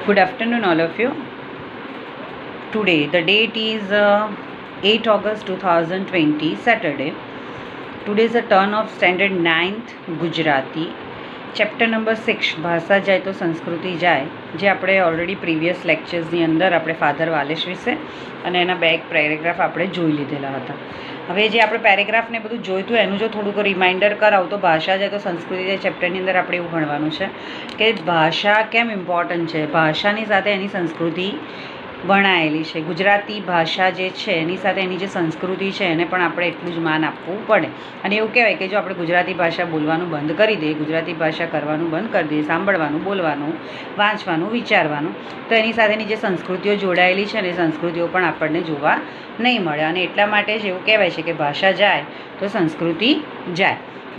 Good afternoon, all of you. Today, the date is 8 August 2020, Saturday. Today is the turn of Standard 9th Gujarati. Chapter number 6 ભાષા જાય તો સંસ્કૃતિ જાય, જે આપણે ઓલરેડી પ્રીવિયસ લેક્ચર્સની અંદર આપણે ફાધર વાલેશ વિશે અને એના બે એક પેરેગ્રાફ આપણે જોઈ લીધેલા હતા. હવે જે આપણે પેરેગ્રાફને બધું જોઈતું એનું જો થોડુંક રિમાઇન્ડર કરાવું તો ભાષા જાય તો સંસ્કૃતિ જાય ચેપ્ટરની અંદર આપણે એવું ભણવાનું છે કે ભાષા કેમ ઇમ્પોર્ટન્ટ છે, ભાષાની સાથે એની સંસ્કૃતિ વણાયેલી છે. ગુજરાતી ભાષા જે છે એની સાથે એની જે સંસ્કૃતિ છે એને પણ આપણે એટલું જ માન આપવું પડે. અને એવું કહેવાય કે જો આપણે ગુજરાતી ભાષા બોલવાનું બંધ કરી દઈએ, ગુજરાતી ભાષા કરવાનું બંધ કરી દઈએ, સાંભળવાનું, બોલવાનું, વાંચવાનું, વિચારવાનું, તો એની સાથેની જે સંસ્કૃતિઓ જોડાયેલી છે ને એ સંસ્કૃતિઓ પણ આપણને જોવા નહીં મળે. અને એટલા માટે જ એવું કહેવાય છે કે ભાષા જાય તો સંસ્કૃતિ જાય.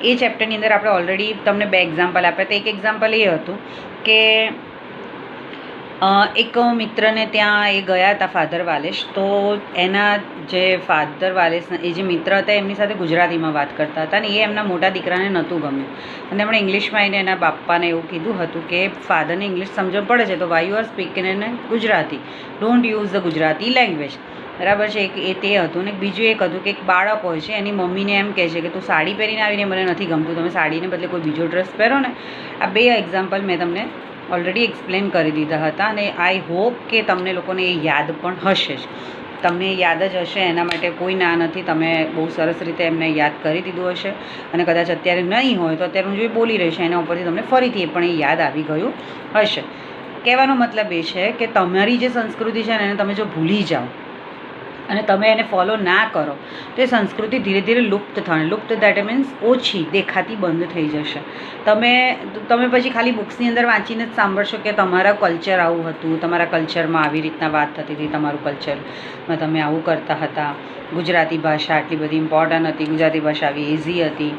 એ ચેપ્ટરની અંદર આપણે ઓલરેડી તમને બે એક્ઝામ્પલ આપ્યા. તો એક એક્ઝામ્પલ એ હતું કે એક મિત્રને ત્યાં એ ગયા હતા ફાધર વાલેશ, તો એના જે ફાધર વાલેશના એ જે મિત્ર હતા એમની સાથે ગુજરાતીમાં વાત કરતા હતા અને એ એમના મોટા દીકરાને નહોતું ગમ્યું અને એમણે ઇંગ્લિશમાં એને એના બાપાને એવું કીધું હતું કે ફાધરને ઇંગ્લિશ સમજણ પડે છે તો why you are speaking in Gujarati, don't use the Gujarati language. બરાબર છે. એ તે હતું. ને બીજું એક હતું કે એક બાળક હોય છે, એની મમ્મીને એમ કહે છે કે તું સાડી પહેરીને આવીને મને નથી ગમતું, તમે સાડીને બદલે કોઈ બીજો ડ્રેસ પહેરો ને. આ બે એક્ઝામ્પલ મેં તમને ઓલરેડી એક્સપ્લેન કરી દીધા હતા અને આઈ હોપ કે તમને લોકોને એ યાદ પણ હશે જ. તમને યાદ જ હશે, એના માટે કોઈ ના નથી. તમે બહુ સરસ રીતે એમને યાદ કરી દીધું હશે અને કદાચ અત્યારે નહીં હોય તો અત્યારે હું જે બોલી રહી છું એના ઉપરથી તમને ફરીથી પણ એ યાદ આવી ગયું હશે. કહેવાનો મતલબ એ છે કે તમારી જે સંસ્કૃતિ છે ને એને તમે જો ભૂલી જાઓ અને તમે એને ફોલો ના કરો તો એ સંસ્કૃતિ ધીરે ધીરે લુપ્ત થશે. લુપ્ત દેટ મીન્સ ઓછી દેખાતી બંધ થઈ જશે. તમે પછી ખાલી બુક્સની અંદર વાંચીને જ સાંભળશો કે તમારા કલ્ચર આવું હતું, તમારા કલ્ચરમાં આવી રીતના વાત થતી હતી, તમારું કલ્ચરમાં તમે આવું કરતા હતા, ગુજરાતી ભાષા આટલી બધી ઇમ્પોર્ટન્ટ હતી, ગુજરાતી ભાષા આવી ઇઝી હતી,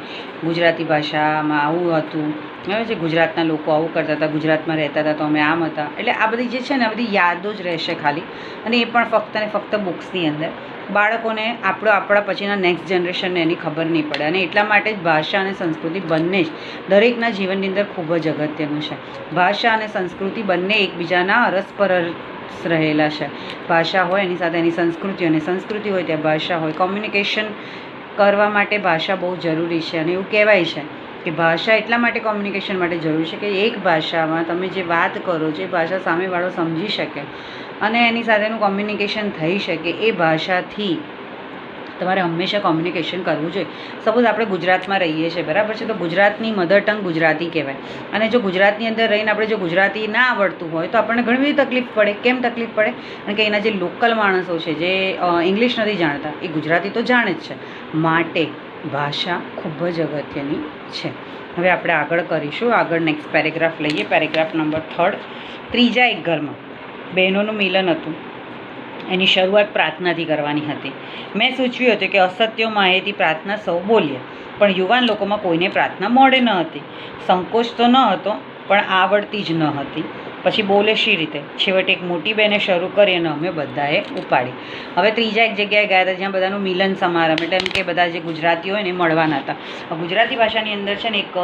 ગુજરાતી ભાષામાં આવું હતું, બરાબર છે, ગુજરાતના લોકો આવું કરતા હતા, ગુજરાતમાં રહેતા હતા તો અમે આમ હતા. એટલે આ બધી જે છે ને આ બધી યાદો જ રહેશે ખાલી, અને એ પણ ફક્ત ને ફક્ત બુક્સની અંદર. બાળકોને આપણા પછીના નેક્સ્ટ જનરેશનને એની ખબર નહીં પડે. અને એટલા માટે જ ભાષા અને સંસ્કૃતિ બંને જ દરેકના જીવનની અંદર ખૂબ જ અગત્યનું છે. ભાષા અને સંસ્કૃતિ બંને એકબીજાના અરસપરસ રહેલા છે. ભાષા હોય એની સાથે એની સંસ્કૃતિ, અને સંસ્કૃતિ હોય ત્યાં ભાષા હોય. કોમ્યુનિકેશન કરવા માટે ભાષા બહુ જરૂરી છે. અને એવું કહેવાય છે કે ભાષા એટલા માટે કોમ્યુનિકેશન માટે જરૂરી છે કે એક ભાષામાં તમે જે વાત કરો છો એ ભાષા સામેવાળો સમજી શકે અને એની સાથેનું કોમ્યુનિકેશન થઈ શકે. એ ભાષાથી તમારે હંમેશા કોમ્યુનિકેશન કરવું જોઈએ. સપોઝ આપણે ગુજરાતમાં રહીએ છીએ, બરાબર છે, તો ગુજરાતની મધર ટંગ ગુજરાતી કહેવાય. અને જો ગુજરાતની અંદર રહીને આપણે જો ગુજરાતી ના આવડતું હોય તો આપણને ઘણી બધી તકલીફ પડે. કેમ તકલીફ પડે? કારણ કે એના જે લોકલ માણસો છે જે ઇંગ્લિશ નથી જાણતા એ ગુજરાતી તો જાણે જ છે. માટે ભાષા ખૂબ જ અગત્યની છે. હવે આપણે આગળ કરીશું. આગળ નેક્સ્ટ પેરેગ્રાફ લઈએ. Paragraph number 3. ત્રીજા એક ઘરમાં બહેનોનું મિલન હતું. એની શરૂઆત પ્રાર્થનાથી કરવાની હતી. મેં સૂચવ્યું હતું કે અસત્યો માહિતી પ્રાર્થના સૌ બોલીએ, પણ યુવાન લોકોમાં કોઈને પ્રાર્થના મોડે ન હતી. સંકોચ તો ન હતો પણ આવડતી જ ન હતી. પછી બોલે શી રીતે? છેવટે એક મોટી બહેને શરૂ કરી અને અમે બધાએ ઉપાડી. હવે ત્રીજા એક જગ્યાએ ગયા હતા જ્યાં બધાનું મિલન સમારંભ, એટલે એમ કે બધા જે ગુજરાતીઓ હોય ને મળવાના હતા. ગુજરાતી ભાષાની અંદર છે ને એક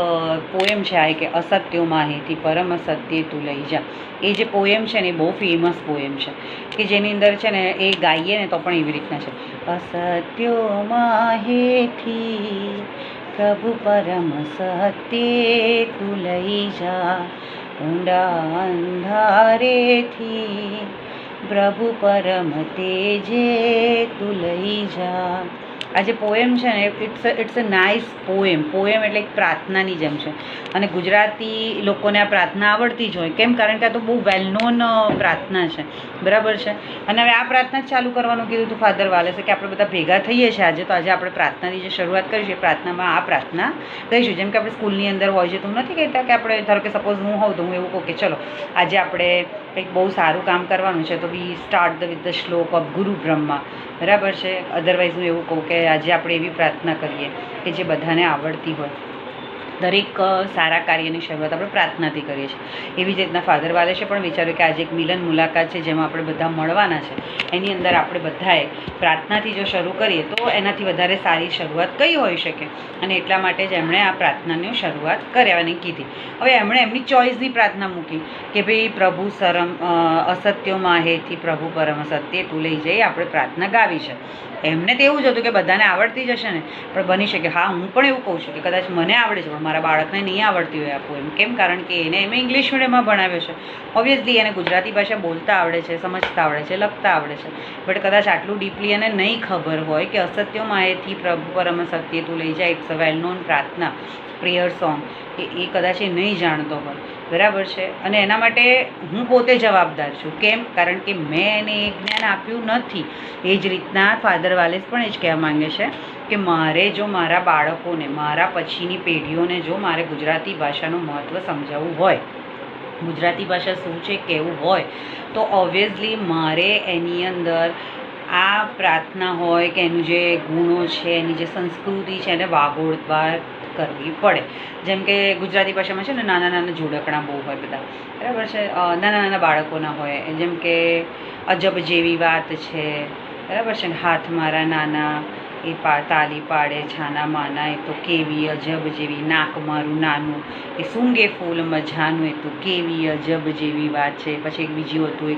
પોએમ છે આ કે અસત્યો માહિતી પરમ સત્ય તું લઈ જા. એ જે પોએમ છે ને એ બહુ ફેમસ પોએમ છે કે જેની અંદર છે ને એ ગાઈએ ને તો પણ એવી રીતના છે. અસત્યો માહિતી પ્રભુ પરમ સત્ય તું લઈ જા, ઊંડા અંધારેથી પ્રભુ પરમ તેજે તું લઈ જા. આ જે પોએમ છે ને it's a nice poem. Poem એટલે એક પ્રાર્થનાની જેમ છે. અને ગુજરાતી લોકોને આ પ્રાર્થના આવડતી જ હોય. કેમ? કારણ કે આ તો બહુ વેલ નોન પ્રાર્થના છે, બરાબર છે. અને હવે આ પ્રાર્થના જ ચાલુ કરવાનું કીધું હતું ફાધર વાલેસે કે આપણે બધા ભેગા થઈએ છીએ આજે, તો આજે આપણે પ્રાર્થનાની જે શરૂઆત કરીશું એ પ્રાર્થનામાં આ પ્રાર્થના કહીશું. જેમ કે આપણે સ્કૂલની અંદર હોય છે તો હું નથી કહેતા કે આપણે ધારો કે સપોઝ હું હોઉં તો હું એવું કહું કે ચલો આજે આપણે કંઈક બહુ સારું કામ કરવાનું છે તો વી સ્ટાર્ટ વિથ ધ શ્લોક ઓફ ગુરુ બ્રહ્મા, બરાબર છે. અધરવાઇઝ હું એવું કહું કે આજે આપણે એવી પ્રાર્થના કરીએ કે જે બધાને આવડતી હોય. દરેક સારા કાર્યની શરૂઆત આપણે પ્રાર્થનાથી કરીએ છીએ. એવી જ રીતના ફાધર વાલેસે પણ વિચાર્યું કે આજે એક મિલન મુલાકાત છે જેમાં આપણે બધા મળવાના છે, એની અંદર આપણે બધાએ પ્રાર્થનાથી જો શરૂ કરીએ તો એનાથી વધારે સારી શરૂઆત કઈ હોઈ શકે. અને એટલા માટે જ એમણે આ પ્રાર્થનાની શરૂઆત કરવાની કીધી. હવે એમણે એમની ચોઈસની પ્રાર્થના મૂકી કે ભાઈ પ્રભુ અસત્યોમાં હેથી પ્રભુ પરમ સત્ય તું લઈ જઈ આપણે પ્રાર્થના ગાવી છે. એમને તો એવું જ હતું કે બધાને આવડતી જ હશે ને, પણ બની શકે હા હું પણ એવું કહું છું કે કદાચ મને આવડે છે પણ મારા બાળકને નહીં આવડતી હોય આપવું એમ. કેમ? કારણ કે એને એમ ઇંગ્લિશ મીડિયમમાં ભણાવ્યો છે. ઓબ્વિયસલી એને ગુજરાતી ભાષા બોલતા આવડે છે, સમજતા આવડે છે, લખતા આવડે છે, બટ કદાચ આટલું ડીપલી એને નહીં ખબર હોય કે અસત્યોમાં હેથી પ્રભુ પરમ સત્ય તું લઈ જાય ઇટ્સ અ વેલ નોન પ્રાર્થના પ્રેયર સોંગ એ કદાચ એ નહીં જાણતો હોય. બરાબર છે. અને એના માટે હું પોતે જવાબદાર છું. કેમ? કારણ કે મેં એને એ જ્ઞાન આપ્યું નથી. એ જ રીતના ફાધર વાલેસ પણ એ જ કહેવા માંગે છે કે મારે જો મારા બાળકોને, મારા પછીની પેઢીઓને જો મારે ગુજરાતી ભાષાનું મહત્ત્વ સમજાવવું હોય, ગુજરાતી ભાષા શું છે કહેવું હોય, તો ઓબ્વિયસલી મારે એની અંદર આ પ્રાર્થના હોય કે એનું જે ગુણો છે, એની જે સંસ્કૃતિ છે એને વાગોળવા કરવી પડે. જેમ કે ગુજરાતી ભાષામાં છે ને નાના નાના જોડકણા બહુ હોય બધા, બરાબર છે, નાના નાના બાળકોના હોય, જેમ કે અજબ જેવી વાત છે, બરાબર છે, હાથ મારા નાના એ તાલી પાડે છાના માના એ તો કેવી અજબ જેવી, નાક મારું નાનું એ સૂંઘે ફૂલ મજાનું એ તો કેવી અજબ જેવી વાત છે. પછી એક બીજું હતું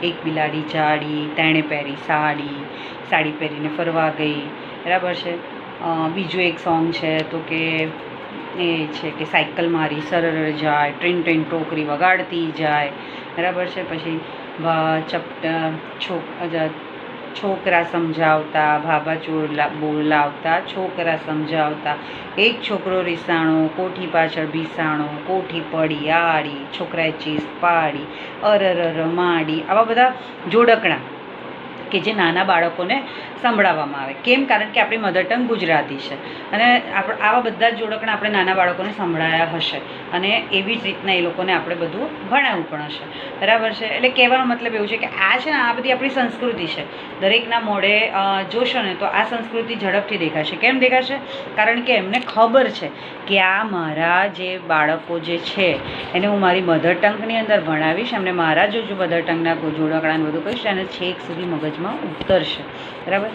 એક બિલાડી જાડી તેણે પહેરી સાડી, સાડી પહેરીને ફરવા ગઈ, બરાબર છે. બીજું એક સોંગ છે તો કે એ છે કે સાયકલ મારી સરળ જાય, ટ્રેન ટ્રેન ટોકરી વગાડતી જાય, બરાબર છે. પછી છોકરા સમજાવતા, ભાભા ચોર બોલાવતા, છોકરા સમજાવતા, એક છોકરો રીસાણો, કોઠી પાછળ ભીસાણો, કોઠી પડી આડી, છોકરાએ ચીસ પાડી, અરર માડી. આવા બધા જોડકણા કે જે નાના બાળકોને સંભળાવવામાં આવે. કેમ? કારણ કે આપણી મધર ટંગ ગુજરાતી છે અને આવા બધા જ જોડકણા આપણે નાના બાળકોને સંભળાયા હશે અને એવી જ રીતના એ લોકોને આપણે બધું ભણાવવું પણ હશે. બરાબર છે. એટલે કહેવાનો મતલબ એવું છે કે આ છે ને આ બધી આપણી સંસ્કૃતિ છે. દરેકના મોઢે જોશો ને તો આ સંસ્કૃતિ ઝડપથી દેખાશે. કેમ દેખાશે? કારણ કે એમને ખબર છે કે આ મારા જે બાળકો જે છે એને હું મારી મધર ટંગની અંદર ભણાવીશ, એમને મારા જો મધર ટંગના જોડકણાને બધું કહીશ અને છેક સુધી મગજમાં ઉતરશે. બરાબર.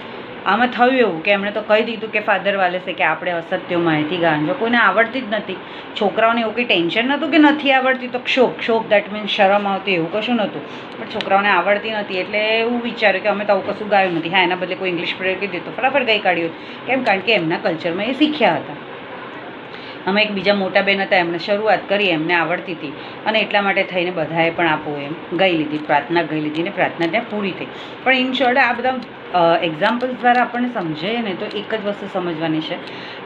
આમાં થયું એવું કે એમણે તો કહી દીધું કે ફાધર વાલેસે કે આપણે અસત્યો માહિતી ગાંજો કોઈને આવડતી જ નથી. છોકરાઓને એવું કંઈ ટેન્શન નહોતું કે નથી આવડતી તો ક્ષોભ દેટ મીન્સ શરમ આવતી એવું કશું નહોતું, પણ છોકરાઓને આવડતી નથી એટલે એવું વિચાર્યું કે અમે તો આવું કશું ગાયું નથી. હા, એના બદલે કોઈ ઇંગ્લિશ પ્રેયર કહી દીધું ફટાફટ ગાઈ કાઢ્યું. કેમ? કારણ કે એમના કલ્ચરમાં એ શીખ્યા હતા. અમે એક બીજા મોટા બેન હતા, એમણે શરૂઆત કરી, એમને આવડતી હતી અને એટલા માટે થઈને બધાએ પણ આ પોએમ ગાઈ લીધી, પ્રાર્થના ગાઈ લીધી ને પ્રાર્થના ત્યાં પૂરી થઈ. પણ ઇન શોર્ટ આ બધા એક્ઝામ્પલ્સ દ્વારા આપણને સમજાય ને તો એક જ વસ્તુ સમજવાની છે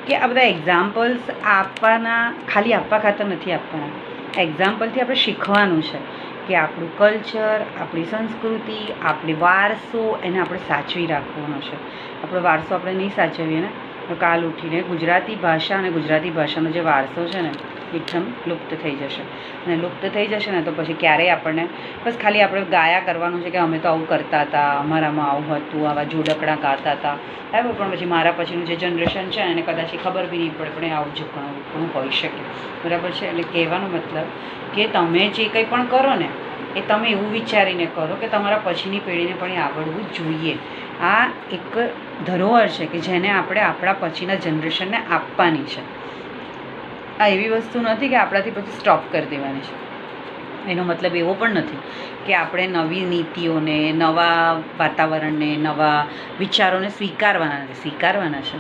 કે આ બધા એક્ઝામ્પલ્સ આપવાના ખાલી આપવા ખાતર નથી આપવાના. એક્ઝામ્પલથી આપણે શીખવાનું છે કે આપણું કલ્ચર, આપણી સંસ્કૃતિ, આપણી વારસો એને આપણે સાચવી રાખવાનો છે. આપણો વારસો આપણે નહીં સાચવીએ ને તો કાલ ઉઠીને ગુજરાતી ભાષા અને ગુજરાતી ભાષાનો જે વારસો છે ને એકદમ લુપ્ત થઈ જશે. અને લુપ્ત થઈ જશે ને તો પછી ક્યારેય આપણને બસ ખાલી આપણે ગાયા કરવાનું છે કે અમે તો આવું કરતા હતા, અમારામાં આવું હતું, આવા જોડકણા ગાતા હતા, બરાબર. પણ પછી મારા પછીનું જે જનરેશન છે એને કદાચ ખબર બી નહીં પડે પણ આવું જ ઘણું હોઈ શકે. બરાબર છે. એટલે કહેવાનો મતલબ કે તમે જે કંઈ પણ કરો ને એ તમે એવું વિચારીને કરો કે તમારા પછીની પેઢીને પણ એ આવડવું જોઈએ. આ એક ધરોહર છે કે જેને આપણે આપણા પછીના જનરેશનને આપવાની છે. આ એવી વસ્તુ નથી કે આપણાથી પછી સ્ટોપ કરી દેવાની છે. એનો મતલબ એવો પણ નથી કે આપણે નવી નીતિઓને, નવા વાતાવરણને, નવા વિચારોને સ્વીકારવાના નથી. સ્વીકારવાના છે,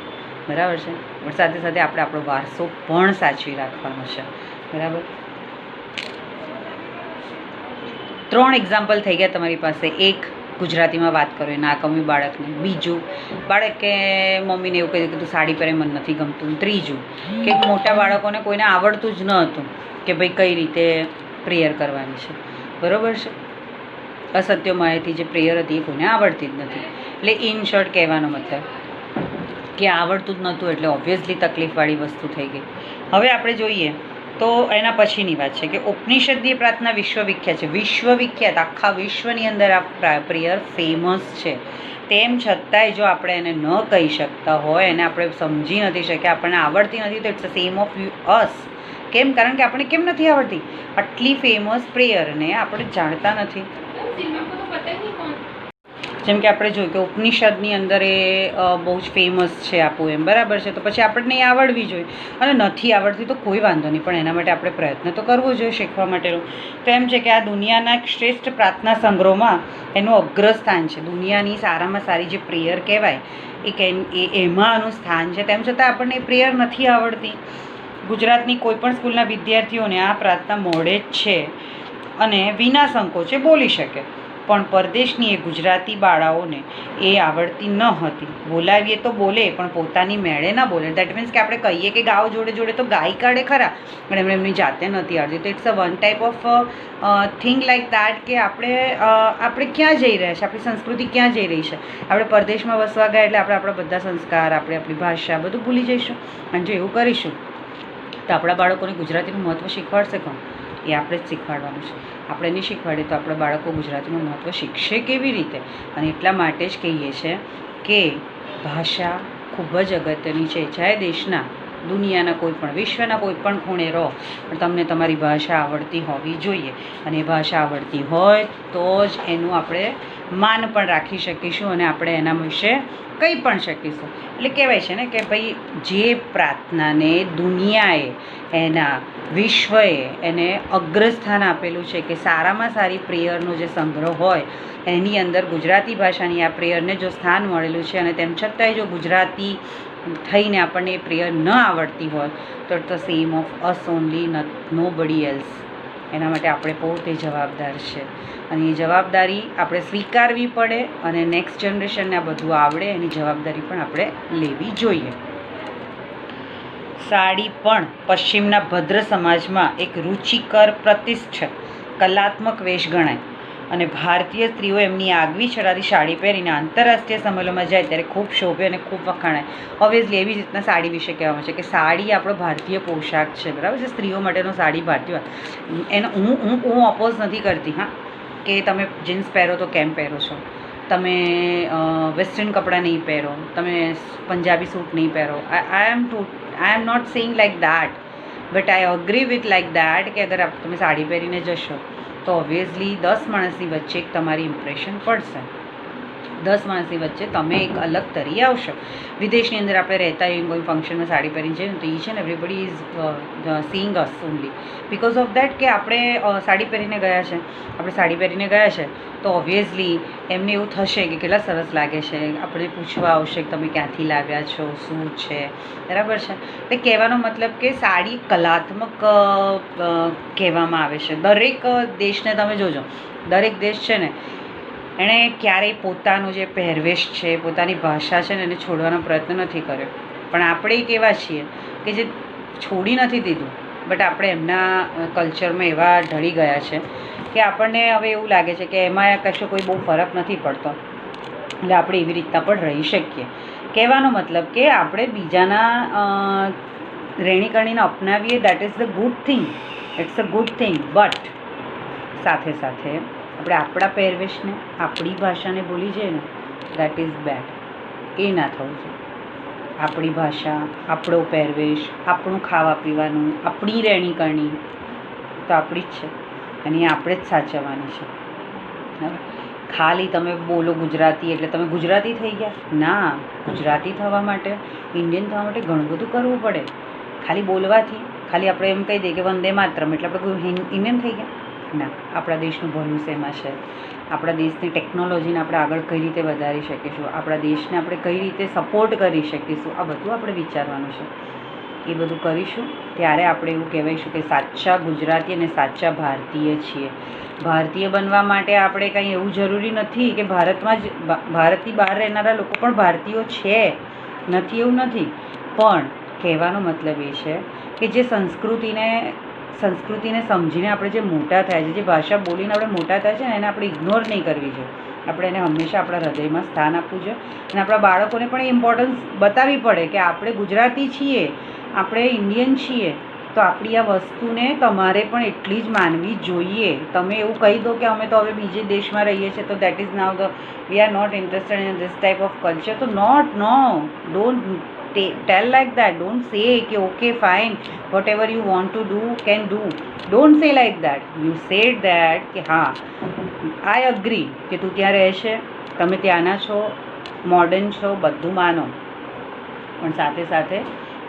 બરાબર છે, પણ સાથે સાથે આપણે આપણો વારસો પણ સાચવી રાખવાનો છે. બરાબર. 3 એક્ઝામ્પલ થઈ ગયા તમારી પાસે. એક, ગુજરાતીમાં વાત કરો એ ના ગમ્યું બાળકને. બીજું, બાળકે મમ્મીને એવું કહ્યું કે તું સાડી પહેરે મને નથી ગમતું. ત્રીજું, કે મોટા બાળકોને કોઈને આવડતું જ ન હતું કે ભાઈ કઈ રીતે પ્રેયર કરવાની છે. બરાબર છે. અસત્ય માહિતી જે પ્રેયર હતી એ કોઈને આવડતી જ નથી. એટલે ઇન શોર્ટ કહેવાનો મતલબ કે આવડતું જ નહોતું એટલે ઓબ્વિયસલી તકલીફવાળી વસ્તુ થઈ ગઈ. હવે આપણે જોઈએ તો એના પછીની વાત છે કે ઉપનિષદીય પ્રાર્થના વિશ્વવિખ્યાત છે. વિશ્વવિખ્યાત, આખા વિશ્વની અંદર આ પ્રેયર ફેમસ છે. તેમ છતાંય જો આપણે એને ન કહી શકતા હોય, એને આપણે સમજી નથી શક્યા, આપણને આવડતી નથી, તો it's a same of us. કેમ? કારણ કે આપણને કેમ નથી આવડતી? આટલી ફેમસ પ્રેયરને આપણે જાણતા નથી. જેમ કે આપણે જોયું કે ઉપનિષદની અંદર એ બહુ જ ફેમસ છે આ પોએમ, બરાબર છે. તો પછી આપણને એ આવડવી જોઈએ, અને નથી આવડતી તો કોઈ વાંધો નહીં, પણ એના માટે આપણે પ્રયત્ન તો કરવો જોઈએ શીખવા માટેનો. તો એમ છે કે આ દુનિયાના શ્રેષ્ઠ પ્રાર્થના સંગ્રહોમાં એનું અગ્રસ્થાન છે. દુનિયાની સારામાં સારી જે પ્રેયર કહેવાય એમાં આનું સ્થાન છે. તેમ છતાં આપણને એ પ્રેયર નથી આવડતી. ગુજરાતની કોઈપણ સ્કૂલના વિદ્યાર્થીઓને આ પ્રાર્થના મોડે જ છે અને વિના સંકોચે બોલી શકે, પણ પરદેશની એ ગુજરાતી બાળાઓને એ આવડતી ન હતી. બોલાવીએ તો બોલે, પણ પોતાની મેળે ના બોલે. દેટ મીન્સ કે આપણે કહીએ કે ગાઓ જોડે જોડે તો ગાઈ કાઢે ખરા, પણ એમને એમની જાતે નથી આવડતી. તો it's a one type of thing like that કે આપણે ક્યાં જઈ રહ્યા છે, આપણી સંસ્કૃતિ ક્યાં જઈ રહી છે. આપણે પરદેશમાં વસવા ગયા એટલે આપણે આપણા બધા સંસ્કાર, આપણી ભાષા બધું ભૂલી જઈશું. અને જો એવું કરીશું તો આપણા બાળકોને ગુજરાતીનું મહત્ત્વ શીખવાડશે કોણ? એ આપણે જ શીખવાડવાનું છે. આપણે નહીં શીખવાડીએ તો આપણા બાળકો ગુજરાતીનું મહત્ત્વ શીખશે કેવી રીતે? અને એટલા માટે જ કહીએ છીએ કે ભાષા ખૂબ જ અગત્યની છે. ચાહે દેશના, દુનિયાના કોઈ પણ, વિશ્વના કોઈ પણ ખૂણે રહો, પણ તમને તમારી ભાષા આવડતી હોવી જોઈએ. અને એ ભાષા આવડતી હોય તો જ એનું આપણે માન પણ રાખી શકીશું અને આપણે એના વિશે કંઈ પણ શકીશું. એટલે કહેવાય છે ને કે ભાઈ જે પ્રાર્થનાને દુનિયાએ, એના વિશ્વએ એને અગ્રસ્થાન આપેલું છે કે સારામાં સારી પ્રેયરનો જે સંગ્રહ હોય એની અંદર ગુજરાતી ભાષાની આ પ્રેયરને જો સ્થાન મળેલું છે, અને તેમ છતાંય જો ગુજરાતી થઈને આપણને એ પ્રેયર ન આવડતી હોય તો it's the same of us only, nobody else. એના માટે આપણે પોતે જવાબદાર છે, અને એ જવાબદારી આપણે સ્વીકારવી પડે, અને નેક્સ્ટ જનરેશનને આ બધું આવડે એની જવાબદારી પણ આપણે લેવી જોઈએ. સાડી પણ પશ્ચિમના ભદ્ર સમાજમાં એક રુચિકર, પ્રતિષ્ઠિત કલાત્મક વેશ ગણાય, અને ભારતીય સ્ત્રીઓ એમની આગવી ચડાતી સાડી પહેરીને આંતરરાષ્ટ્રીય સંમેલનમાં જાય ત્યારે ખૂબ શોભે અને ખૂબ વખાણાય. ઓબ્વિયસલી એવી જ રીતના સાડી વિશે કહેવામાં છે કે સાડી આપણો ભારતીય પોશાક છે, બરાબર છે. સ્ત્રીઓ માટેનો સાડી ભારતીય, એનો હું ઓપોઝ નથી કરતી, હા, કે તમે જીન્સ પહેરો તો કેમ પહેરો છો, તમે વેસ્ટર્ન કપડાં નહીં પહેરો, તમે પંજાબી સૂટ નહીં પહેરો. I am not saying like that, but I agree with like that કે અગર તમે સાડી પહેરીને જશો તો ઓબ્વિયસલી 10 માણસની વચ્ચે એક તમારી ઇમ્પ્રેશન પડશે. 10 માણસની વચ્ચે તમે એક અલગ તરી આવશો. વિદેશની અંદર આપણે રહેતા હોઈએ, કોઈ ફંક્શનમાં સાડી પહેરીને જઈએ ને તો each and everybody is seeing us only because of that કે આપણે સાડી પહેરીને ગયા છે. આપણે સાડી પહેરીને ગયા છે તો ઓબ્વિયસલી એમને એવું થશે કે કેટલા સરસ લાગે છે. આપણે પૂછવા આવશે કે તમે ક્યાંથી લાવ્યા છો, શું છે, બરાબર છે. એટલે કહેવાનો મતલબ કે સાડી કલાત્મક કહેવામાં આવે છે. દરેક દેશને તમે જોજો, દરેક દેશ છે ને એણે ક્યારેય પોતાનો જે પહેરવેશ છે, પોતાની ભાષા છે ને એને છોડવાનો પ્રયત્ન નથી કર્યો. પણ આપણે એક એવા છીએ કે જે છોડી નથી દીધું, બટ આપણે એમના કલ્ચરમાં એવા ઢળી ગયા છે કે આપણને હવે એવું લાગે છે કે એમાં કશો કોઈ બહુ ફરક નથી પડતો, એટલે આપણે એવી રીતના પણ રહી શકીએ. કહેવાનો મતલબ કે આપણે બીજાના રહેણીકરણીને અપનાવીએ, that is the good thing, it's a good thing. But સાથે સાથે આપણે આપણા પહેરવેશને, આપણી ભાષાને ભૂલી જઈએ ને, દેટ ઇઝ બેડ. એ ના થવું જોઈએ. આપણી ભાષા, આપણો પહેરવેશ, આપણું ખાવા પીવાનું, આપણી રહેણીકરણી તો આપણી જ છે, અને એ આપણે જ સાચવવાની છે. બરાબર? ખાલી તમે બોલો ગુજરાતી એટલે તમે ગુજરાતી થઈ ગયા? ના, ગુજરાતી થવા માટે, ઇન્ડિયન થવા માટે ઘણું બધું કરવું પડે. ખાલી બોલવાથી, ખાલી આપણે એમ કહી દઈએ કે વંદે માતરમ એટલે આપણે કોઈ ઇન્ડિયન થઈ ગયા? ના. આપણા દેશનું ભલું શેમાં છે, આપણા દેશની ટેકનોલોજીને આપણે આગળ કઈ રીતે વધારી શકીશું, આપણા દેશને આપણે કઈ રીતે સપોર્ટ કરી શકીશું, આ બધું આપણે વિચારવાનું છે. એ બધું કરીશું ત્યારે આપણે એવું કહેવાઈશું કે સાચા ગુજરાતી અને સાચા ભારતીય છીએ. ભારતીય બનવા માટે આપણે કંઈ એવું જરૂરી નથી કે ભારતમાં જ, ભારતની બહાર રહેનારા લોકો પણ ભારતીયો છે, નથી એવું નથી. પણ કહેવાનો મતલબ એ છે કે જે સંસ્કૃતિને સમજીને આપણે જે મોટા થાય છે, જે ભાષા બોલીને આપણે મોટા થાય છે ને, એને આપણે ઇગ્નોર નહીં કરવી જોઈએ. આપણે એને હંમેશા આપણા હૃદયમાં સ્થાન આપવું જોઈએ, અને આપણા બાળકોને પણ ઇમ્પોર્ટન્સ બતાવવી પડે કે આપણે ગુજરાતી છીએ, આપણે ઇન્ડિયન છીએ, તો આપણી આ વસ્તુને તમારે પણ એટલી જ માનવી જોઈએ. તમે એવું કહી દો કે અમે તો હવે બીજે દેશમાં રહીએ છીએ તો that is now the we are not interested in this type of culture, તો no don't tell like that. Don't say કે okay fine, whatever you want to do can do. Don't say like that. You said that કે હા I agree કે તું ત્યાં રહેશે, તમે ત્યાંના છો, મોડર્ન છો, બધું માનો, પણ સાથે સાથે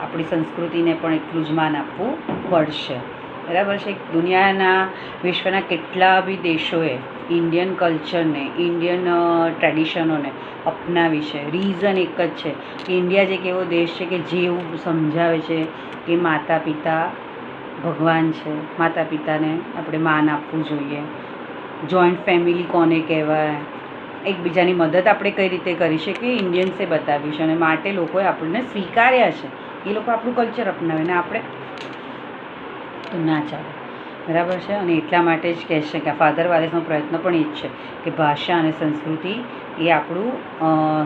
આપણી સંસ્કૃતિને પણ એટલું જ માન આપવું પડશે. બરાબર છે. દુનિયાના વિશ્વના કેટલા બી દેશોએ ઇન્ડિયન કલ્ચરને, ઇન્ડિયન ટ્રેડિશનોને અપનાવી છે. રીઝન એક જ છે કે ઇન્ડિયા જ એક એવો દેશ છે કે જે એવું સમજાવે છે કે માતા પિતા ભગવાન છે, માતા પિતાને આપણે માન આપવું જોઈએ, જોઈન્ટ ફેમિલી કોને કહેવાય, એકબીજાની મદદ આપણે કઈ રીતે કરી શકીએ ઇન્ડિયન્સે બતાવ્યું છે, અને માટે લોકોએ આપણને સ્વીકાર્યા છે. એ લોકો આપણું કલ્ચર અપનાવે ને આપણે તો ના ચાલે. બરાબર છે. અને એટલા માટે જ કહે છે કે આ ફાધર વાલેસનો પ્રયત્ન પણ એ જ છે કે ભાષા અને સંસ્કૃતિ એ આપણું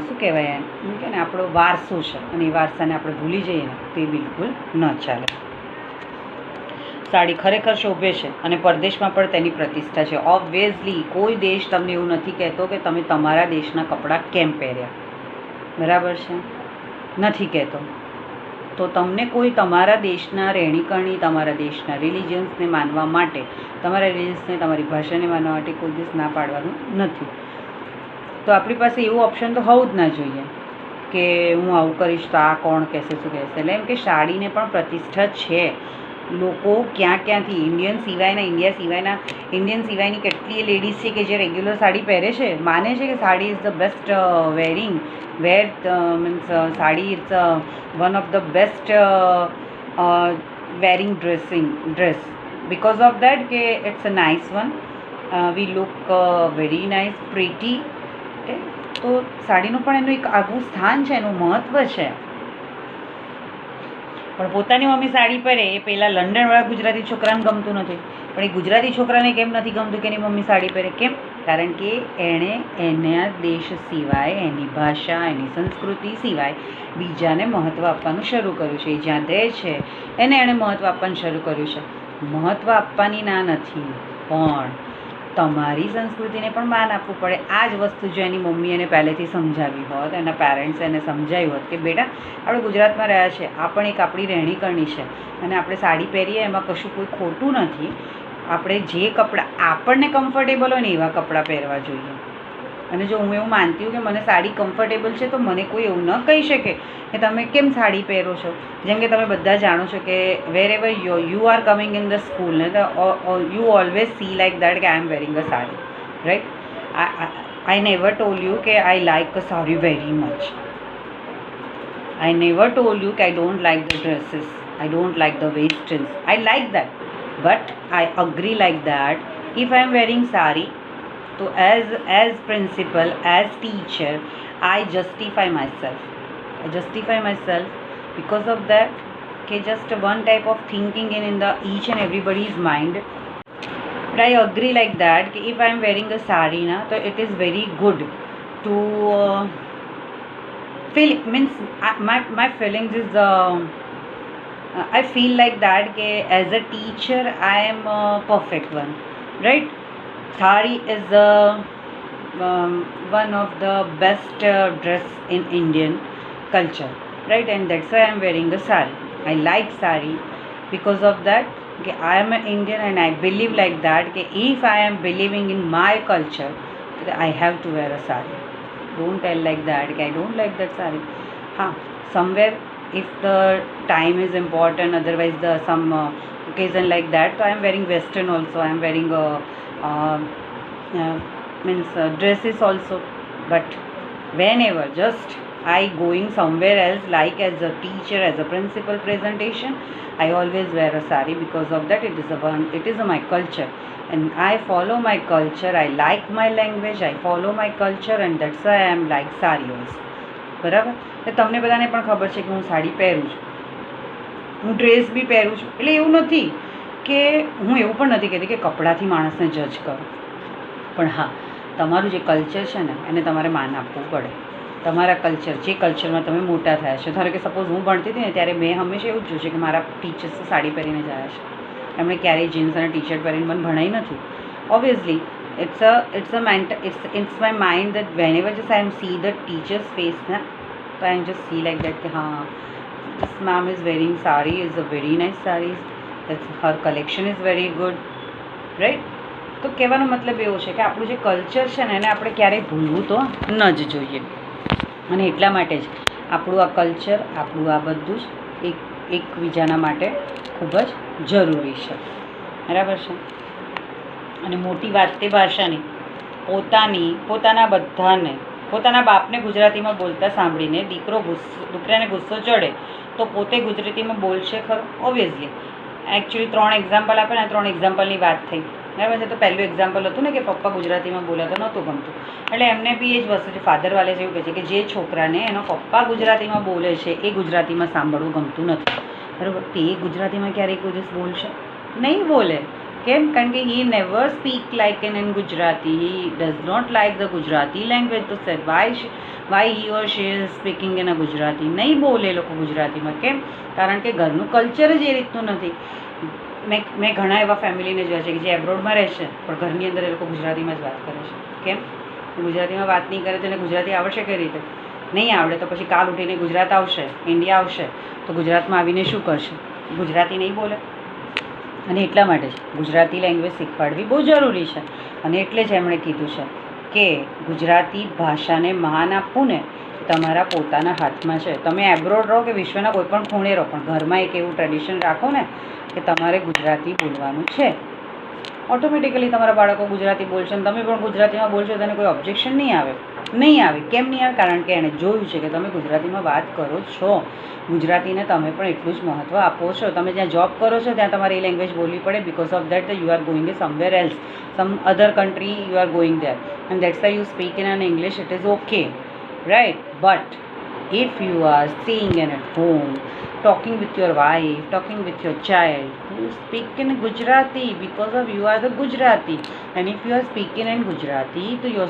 શું કહેવાય એમ કે ને આપણો વારસો છે, અને એ વારસાને આપણે ભૂલી જઈએ ને તો એ બિલકુલ ન ચાલે. સાડી ખરેખર શોભે છે અને પરદેશમાં પણ તેની પ્રતિષ્ઠા છે. ઓબ્વિયસલી કોઈ દેશ તમને એવું નથી કહેતો કે તમે તમારા દેશના કપડાં કેમ પહેર્યા. બરાબર છે, નથી કહેતો. તો તમને કોઈ તમારા દેશના રહેણીકરણી, તમારા દેશના રિલિજન્સને માનવા માટે, તમારા રિલિજન્સને, તમારી ભાષાને માનવા માટે કોઈ દિવસ ના પાડવાનું નથી. તો આપણી પાસે એવું ઓપ્શન તો હોવું જ ના જોઈએ કે હું આવું કરીશ તો આ કોણ કહેશે, શું કહેશે. એટલે એમ કે સાડીને પણ પ્રતિષ્ઠા છે. લોકો ક્યાંથી ઇન્ડિયન સિવાયની કેટલી લેડીઝ છે કે જે રેગ્યુલર સાડી પહેરે છે, માને છે કે sari is the best means sari is one of the best wearing dress because of that કે it's a nice one, we look very nice, pretty. તો સાડીનું પણ એનું એક આગવું સ્થાન છે, એનું મહત્ત્વ છે. પણ પોતાની મમ્મી સાડી પહેરે એ પહેલાં લંડનવાળા ગુજરાતી છોકરાને ગમતું નથી, પણ એ ગુજરાતી છોકરાને કેમ નથી ગમતું કે એની મમ્મી સાડી પહેરે? કેમ? કારણ કે એણે એના દેશ સિવાય, એની ભાષા, એની સંસ્કૃતિ સિવાય બીજાને મહત્ત્વ આપવાનું શરૂ કર્યું છે. એ જ્યાં રહે છે એને એણે મહત્ત્વ આપવાનું શરૂ કર્યું છે. મહત્ત્વ આપવાની ના નથી, પણ તમારી સંસ્કૃતિને પણ માન આપવું પડે. આ જ વસ્તુ જો એની મમ્મી એને પહેલેથી સમજાવી હોત, એના પેરેન્ટ્સે એને સમજાવ્યું હોત કે બેટા આપણે ગુજરાતમાં રહ્યા છે, આ પણ એક આપણી રહેણીકરણી છે, અને આપણે સાડી પહેરીએ એમાં કશું કોઈ ખોટું નથી. આપણે જે કપડાં આપણને કમ્ફર્ટેબલ હોય ને એવા કપડાં પહેરવા જોઈએ. અને જો હું એવું માનતી હું કે મને સાડી કમ્ફર્ટેબલ છે તો મને કોઈ એવું ન કહી શકે કે તમે કેમ સાડી પહેરો છો. જેમ કે તમે બધા જાણો છો કે wherever you are coming in the school ને you always see like that કે I am wearing a sari, right? I never told you કે I like a sari very much. I never told you that I don't like the dresses, I don't like the westerns. I like that, but I agree like that. If I am wearing sari, so as principal, as teacher, I justify myself. I justify myself because of that. Okay, just one type of thinking in the each and everybody's mind. But I agree like that. If I am wearing a sari, na, so it is very good to. Feel means my feelings is I feel like that ke as a teacher I am a perfect one, right? Sari is one of the best dress in Indian culture, right? And that's why I am wearing a sari. I like sari because of that. Okay, I am an Indian and I believe like that. Okay, if I am believing in my culture, I have to wear a sari. Don't tell like that. Okay, I don't like that sari. Somewhere if the time is important, otherwise the some occasion like that, so I am wearing western also. I am wearing dresses also. But whenever just I going somewhere else, like as a teacher, as a principal presentation, I always wear a sari because of that. It is my culture. And I follow my culture, I like my language, I follow my culture, and that's why I am like sari also. બરાબર? તો તમને બધાને પણ ખબર છે કે હું સાડી પહેરું છું, હું ડ્રેસ બી પહેરું છું. એટલે એવું નથી કે હું એવું પણ નથી કહેતી કે કપડાથી માણસને જજ કરો, પણ હા તમારું જે કલ્ચર છે ને એને તમારે માન આપવું પડે. તમારા કલ્ચર, જે કલ્ચરમાં તમે મોટા થયા છો. ધારો કે સપોઝ હું ભણતી હતી ને ત્યારે મેં હંમેશા એવું જ જોયું છે કે મારા ટીચર્સ સાડી પહેરીને જ આવ્યા છે. એમણે ક્યારેય જીન્સ અને ટી શર્ટ પહેરીને મને ભણાઈ નથી. Obviously it's my mind that whenever just I am see the teacher's face na, so I just see like that કે હા, this ma'am is wearing sari, is a very nice sarees, that's her collection is very good, right? તો કહેવાનો મતલબ એવો છે કે આપણું જે કલ્ચર છે ને એને આપણે ક્યારેય ભૂલવું તો ન જ જોઈએ. અને એટલા માટે જ આપણું આ કલ્ચર, આપણું આ બધું જ એકબીજાના માટે ખૂબ જ જરૂરી છે. બરાબર છે. અને મોટી વાત તે ભાષાની પોતાના બધાને, પોતાના બાપને ગુજરાતીમાં બોલતા સાંભળીને દીકરાને ગુસ્સો ચડે તો પોતે ગુજરાતીમાં બોલશે ખરો? ઓબ્વિયસલી. એકચ્યુઅલી 3 એક્ઝામ્પલ આપે ને, 3 એક્ઝામ્પલની વાત થઈ. બરાબર છે. તો પહેલું એક્ઝામ્પલ હતું ને કે પપ્પા ગુજરાતીમાં બોલ્યા તો નહોતું ગમતું, એટલે એમને બી એ જ વસ્તુ છે. ફાધર વાલે જેવું કહે છે કે જે છોકરાને એનો પપ્પા ગુજરાતીમાં બોલે છે એ ગુજરાતીમાં સાંભળવું ગમતું નથી. બરાબર. તે એ ગુજરાતીમાં ક્યારેય કોઈ દિવસ બોલશે નહીં? બોલે. કેમ? કારણ કે he never speak like an in Gujarati. He does not like the Gujarati language. તો said why he or she is speaking in a Gujarati? નહીં બોલે લોકો ગુજરાતીમાં. કેમ? કારણ કે ઘરનું કલ્ચર જ એ રીતનું નથી. મેં ઘણા એવા ફેમિલીને જોયા છે કે જે એબ્રોડમાં રહે છે પણ ઘરની અંદર એ લોકો ગુજરાતીમાં જ વાત કરે છે. કેમ? ગુજરાતીમાં વાત નહીં કરે તો એને ગુજરાતી આવડશે કઈ રીતે? નહીં આવડે તો પછી કાલ ઉઠીને ગુજરાત આવશે, ઇન્ડિયા આવશે તો ગુજરાતમાં આવીને શું કરશે? ગુજરાતી નહીં બોલે. અને એટલા માટે જ ગુજરાતી લેંગ્વેજ શીખવાડવી બહુ જરૂરી છે. અને એટલે જ એમણે કીધું છે કે ગુજરાતી ભાષાને માન આપવું ને તમારા પોતાના હાથમાં છે. તમે એબ્રોડ રહો કે વિશ્વના કોઈ પણ ખૂણે રહો, પણ ઘરમાં એક એવું ટ્રેડિશન રાખો ને કે તમારે ગુજરાતી બોલવાનું છે. ઓટોમેટિકલી તમારા બાળકો ગુજરાતી બોલશે અને તમે પણ ગુજરાતીમાં બોલશો તો એને કોઈ ઓબ્જેક્શન નહીં આવે. કેમ નહીં આવે? કારણ કે એણે જોયું છે કે તમે ગુજરાતીમાં વાત કરો છો. ગુજરાતીને તમે પણ એટલું જ મહત્ત્વ આપો છો. તમે જ્યાં જોબ કરો છો ત્યાં તમારે એ લેંગ્વેજ બોલવી પડે. Because of that you are going somewhere else, some other country you are going there, and that's why you speak in an English. It is okay, right? But if you are staying in at home, talking with your wife, talking with your child, you speak in Gujarati because of you are the Gujarati. And if you are speaking in Gujarati, so your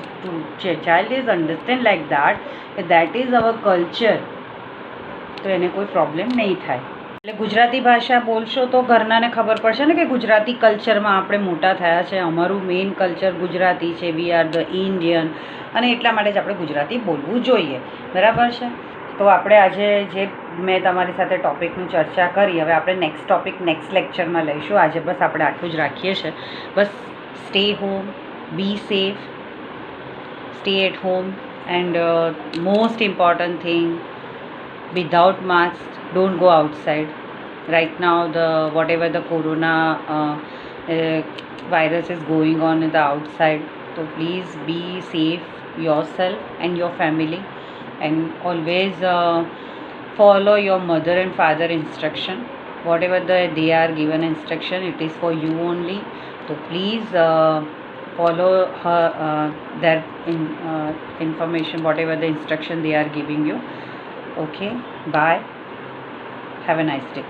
child is understand like that is our culture. તો એને કોઈ problem નહીં થાય. એટલે ગુજરાતી ભાષા બોલશો તો ઘરનાને ખબર પડશે ને કે ગુજરાતી કલ્ચરમાં આપણે મોટા થયા છે, અમારું મેઇન કલ્ચર ગુજરાતી છે, વી આર ધ ઇન્ડિયન. અને એટલા માટે જ આપણે ગુજરાતી બોલવું જોઈએ. બરાબર છે. તો આપણે આજે જે મેં તમારી સાથે ટૉપિકની ચર્ચા કરી, હવે આપણે નેક્સ્ટ ટૉપિક નેક્સ્ટ લેક્ચરમાં લઈશું. આજે બસ આપણે આટલું જ રાખીએ છીએ. બસ stay home, be safe, stay at home, and most important thing, without mask, don't go outside. Right now whatever the corona virus is going on in the outside, so please be safe yourself and your family, and always follow your mother and father instruction. Whatever they are given instruction, it is for you only. So please follow their information, whatever the instruction they are giving you. Okay, bye. Have a nice day.